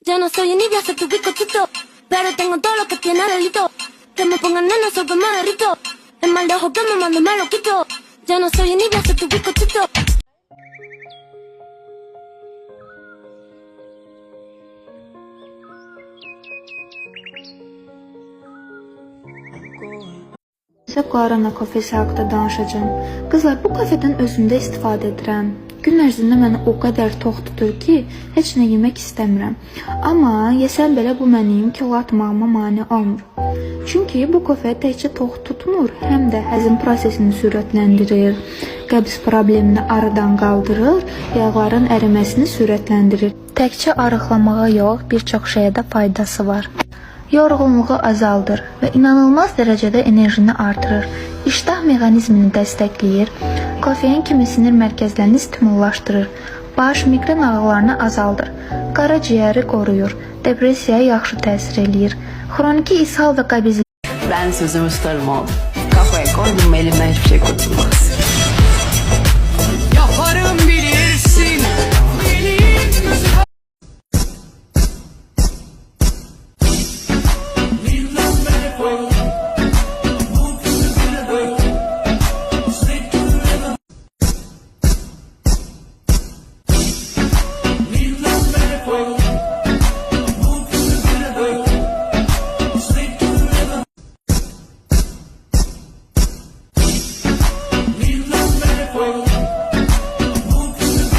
Yo no soy envidia, soy tu bizcochito. Pero tengo todo lo que tiene delito. Que me pongan nena, soy que me derrito. El mal de ojo que me mando me lo quito. Yo no soy envidia, soy tu bizcochito. Guarana kafesi haqqında danışacağım. Qızlar, bu kafedən özümdə istifadə edirəm. Gün ərzində məni o qədər tox tutur ki, heç nə yemək istəmirəm. Amma yesəm belə bu mənim kilo atmağıma mane olmur. Çünki bu kafe təkcə tox tutmur, həm də həzm prosesini sürətləndirir, qəbz problemini aradan qaldırır, yağların əriməsini sürətləndirir. Təkcə arıqlamağa yox, bir çox şeyə də faydası var. Yorğunluğu azaldır və inanılmaz dərəcədə enerjini artırır. İştah mexanizmini dəstəkləyir, kofein kimi sinir mərkəzlərini stimullaşdırır, baş miqren ağrılarını azaldır, qaraciyəri qoruyur, depressiyaya yaxşı təsir eləyir, xroniki ishal və qəbizlik. Ben sözümü tutarım oğlum. Kafaya koydum mu elimden hiçbir şey kurtulmaz.